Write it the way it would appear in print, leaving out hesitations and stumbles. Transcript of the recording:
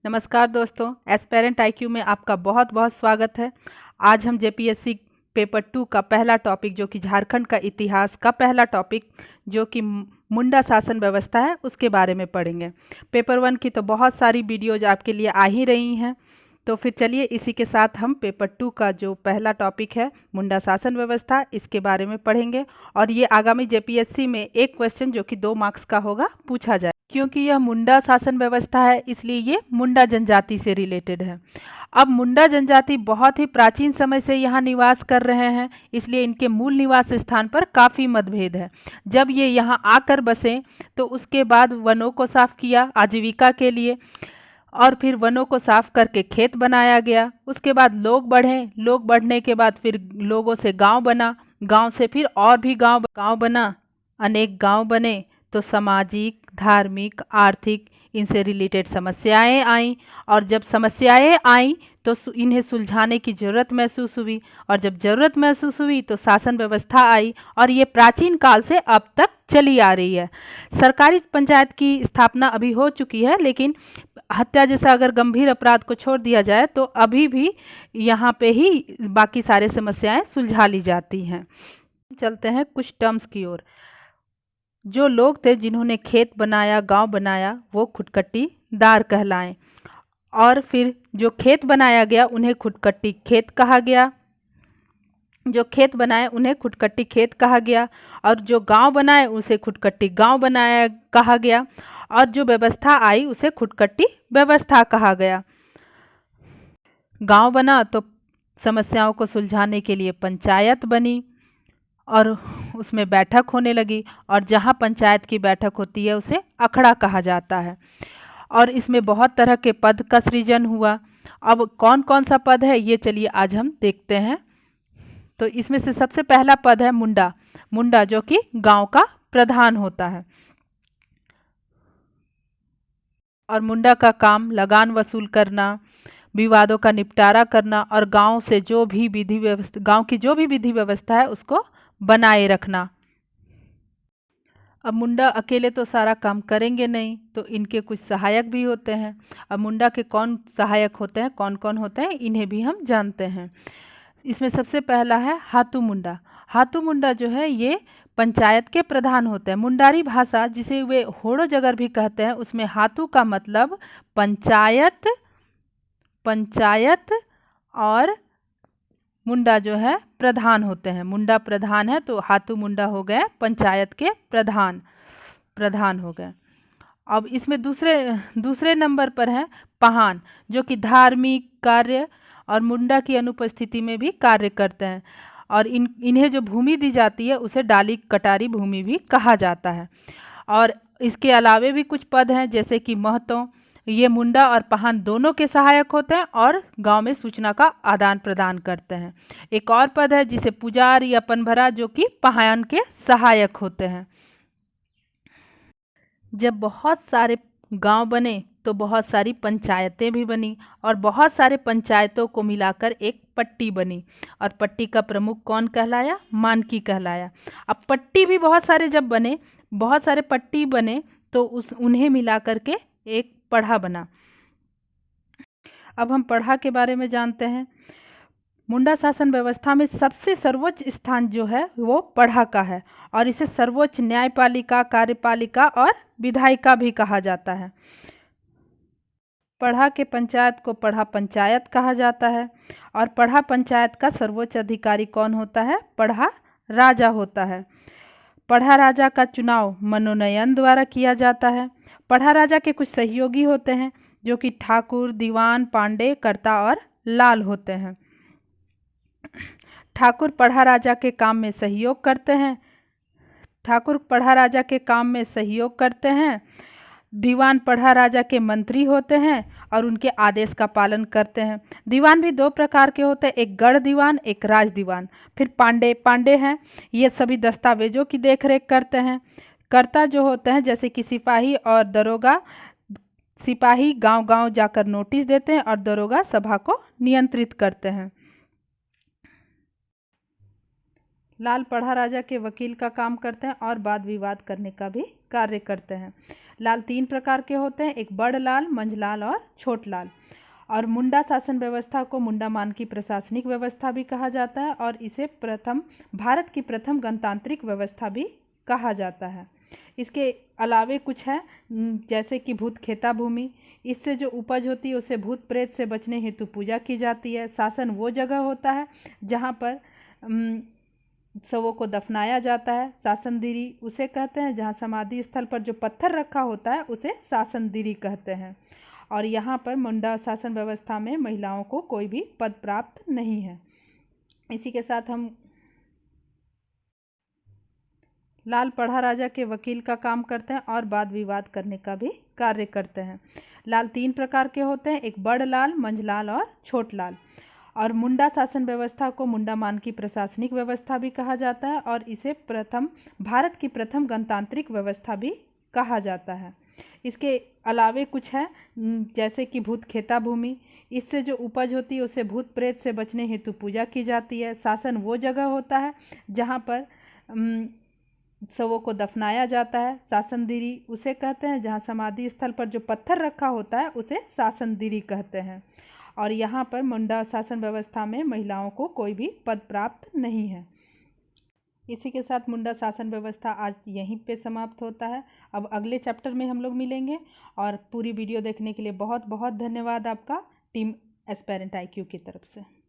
नमस्कार दोस्तों, aspirant IQ में आपका बहुत बहुत स्वागत है। आज हम जेपीएससी पेपर 2 का पहला टॉपिक जो कि झारखंड का इतिहास का पहला टॉपिक जो कि मुंडा शासन व्यवस्था है उसके बारे में पढ़ेंगे। पेपर 1 की तो बहुत सारी वीडियोज आपके लिए आ ही रही हैं, तो फिर चलिए इसी के साथ हम पेपर 2 का जो पहला टॉपिक है मुंडा शासन व्यवस्था इसके बारे में पढ़ेंगे। और ये आगामी जेपीएससी में एक क्वेश्चन जो कि 2 मार्क्स का होगा पूछा जाए। क्योंकि यह मुंडा शासन व्यवस्था है इसलिए ये मुंडा जनजाति से रिलेटेड है। अब मुंडा जनजाति बहुत ही प्राचीन समय से यहाँ निवास कर रहे हैं, इसलिए इनके मूल निवास स्थान पर काफ़ी मतभेद है। जब ये यहाँ आकर बसे तो उसके बाद वनों को साफ किया आजीविका के लिए, और फिर वनों को साफ करके खेत बनाया गया। उसके बाद लोग बढ़े, लोग बढ़ने के बाद फिर लोगों से गांव बना, गांव से फिर और भी गांव बना, अनेक गांव बने तो सामाजिक, धार्मिक, आर्थिक इनसे रिलेटेड समस्याएं आईं, और जब समस्याएं आईं तो इन्हें सुलझाने की ज़रूरत महसूस हुई, और जब ज़रूरत महसूस हुई तो शासन व्यवस्था आई, और ये प्राचीन काल से अब तक चली आ रही है। सरकारी पंचायत की स्थापना अभी हो चुकी है, लेकिन हत्या जैसा अगर गंभीर अपराध को छोड़ दिया जाए तो अभी भी यहाँ पे ही बाकी सारे समस्याएं सुलझा ली जाती हैं। चलते हैं कुछ टर्म्स की ओर। जो लोग थे जिन्होंने खेत बनाया, गांव बनाया, वो खुटकट्टीदार कहलाएं। और फिर जो खेत बनाया गया उन्हें खुटकट्टी खेत कहा गया, जो खेत बनाए उन्हें खुटकट्टी खेत कहा गया, और जो गांव बनाए उसे खुटकट्टी गांव बनाया कहा गया, और जो व्यवस्था आई उसे खुटकट्टी व्यवस्था कहा गया। गांव बना तो समस्याओं को सुलझाने के लिए पंचायत बनी और उसमें बैठक होने लगी, और जहाँ पंचायत की बैठक होती है उसे अखड़ा कहा जाता है। और इसमें बहुत तरह के पद का सृजन हुआ। अब कौन कौन सा पद है ये चलिए आज हम देखते हैं। तो इसमें से सबसे पहला पद है मुंडा। मुंडा जो कि गांव का प्रधान होता है, और मुंडा का काम लगान वसूल करना, विवादों का निपटारा करना, और गांव से जो भी विधि व्यवस्था, गांव की जो भी विधि व्यवस्था है उसको बनाए रखना। अब मुंडा अकेले तो सारा काम करेंगे नहीं, तो इनके कुछ सहायक भी होते हैं। अब मुंडा के कौन सहायक होते हैं, कौन कौन होते हैं, इन्हें भी हम जानते हैं। इसमें सबसे पहला है हाथू मुंडा। हाथू मुंडा जो है ये पंचायत के प्रधान होते हैं। मुंडारी भाषा जिसे वे होड़ो जगर भी कहते हैं उसमें हाथू का मतलब पंचायत, पंचायत और मुंडा जो है प्रधान होते हैं। मुंडा प्रधान है तो हाथू मुंडा हो गए पंचायत के प्रधान हो गए। अब इसमें दूसरे दूसरे नंबर पर है पहान, जो कि धार्मिक कार्य और मुंडा की अनुपस्थिति में भी कार्य करते हैं, और इन्हें जो भूमि दी जाती है उसे डाली कटारी भूमि भी कहा जाता है। और इसके अलावे भी कुछ पद हैं जैसे कि महतो। ये मुंडा और पहान दोनों के सहायक होते हैं और गांव में सूचना का आदान प्रदान करते हैं। एक और पद है जिसे पुजार या पनभरा, जो कि पहान के सहायक होते हैं। जब बहुत सारे गांव बने तो बहुत सारी पंचायतें भी बनी, और बहुत सारे पंचायतों को मिलाकर एक पट्टी बनी, और पट्टी का प्रमुख कौन कहलाया, मानकी कहलाया। अब पट्टी भी बहुत सारे जब बने, बहुत सारे पट्टी बने तो उन्हें मिलाकर के एक पढ़ा बना। अब हम पढ़ा के बारे में जानते हैं। मुंडा शासन व्यवस्था में सबसे सर्वोच्च स्थान जो है वो पढ़ा का है, और इसे सर्वोच्च न्यायपालिका, कार्यपालिका और विधायिका भी कहा जाता है। पढ़ा के पंचायत को पढ़ा पंचायत कहा जाता है, और पढ़ा पंचायत का सर्वोच्च अधिकारी कौन होता है, पढ़ा राजा होता है। पढ़ा राजा का चुनाव मनोनयन द्वारा किया जाता है। पढ़ा राजा के कुछ सहयोगी होते हैं जो कि ठाकुर, दीवान, पांडे, कर्ता और लाल होते हैं। ठाकुर पढ़ा राजा के काम में सहयोग करते हैं। ठाकुर पढ़ा राजा के काम में सहयोग करते हैं। दीवान पढ़ा राजा के मंत्री होते हैं और उनके आदेश का पालन करते हैं। दीवान भी दो प्रकार के होते हैं, एक गढ़ दीवान, एक राज दीवान। फिर पांडे हैं, ये सभी दस्तावेजों की देखरेख करते हैं। कर्ता जो होते हैं जैसे कि सिपाही और दरोगा। सिपाही गांव-गांव जाकर नोटिस देते हैं और दरोगा सभा को नियंत्रित करते हैं। लाल पढ़ा राजा के वकील का काम करते हैं और वाद विवाद करने का भी कार्य करते हैं। लाल 3 प्रकार के होते हैं, एक बड़ लाल, मंझलाल और छोट लाल। और मुंडा शासन व्यवस्था को मुंडामान की प्रशासनिक व्यवस्था भी कहा जाता है और इसे भारत की प्रथम गणतांत्रिक व्यवस्था भी कहा जाता है। इसके अलावे कुछ है जैसे कि भूत खेता भूमि, इससे जो उपज होती है उसे भूत प्रेत से बचने हेतु पूजा की जाती है। शासन वो जगह होता है जहाँ पर शवों को दफनाया जाता है। शासनदिरी उसे कहते हैं जहाँ समाधि स्थल पर जो पत्थर रखा होता है उसे शासनदिरी कहते हैं। और यहाँ पर मुंडा शासन व्यवस्था में महिलाओं को कोई भी पद प्राप्त नहीं है। इसी के साथ हम लाल पढ़ा राजा के वकील का काम करते हैं और वाद विवाद करने का भी कार्य करते हैं। लाल 3 प्रकार के होते हैं, एक बड़ लाल, मंझलाल और छोट लाल। और मुंडा शासन व्यवस्था को मुंडामान की प्रशासनिक व्यवस्था भी कहा जाता है और इसे भारत की प्रथम गणतांत्रिक व्यवस्था भी कहा जाता है। इसके अलावे कुछ है जैसे कि भूत खेता भूमि, इससे जो उपज होती है उसे भूत प्रेत से बचने हेतु पूजा की जाती है। शासन वो जगह होता है जहाँ पर शवों को दफनाया जाता है। शासनदिरी उसे कहते हैं जहाँ समाधि स्थल पर जो पत्थर रखा होता है उसे शासनदिरी कहते हैं। और यहाँ पर मुंडा शासन व्यवस्था में महिलाओं को कोई भी पद प्राप्त नहीं है। इसी के साथ मुंडा शासन व्यवस्था आज यहीं पे समाप्त होता है। अब अगले चैप्टर में हम लोग मिलेंगे और पूरी वीडियो देखने के लिए बहुत बहुत धन्यवाद आपका टीम एस्पेरेंट IQ की तरफ से।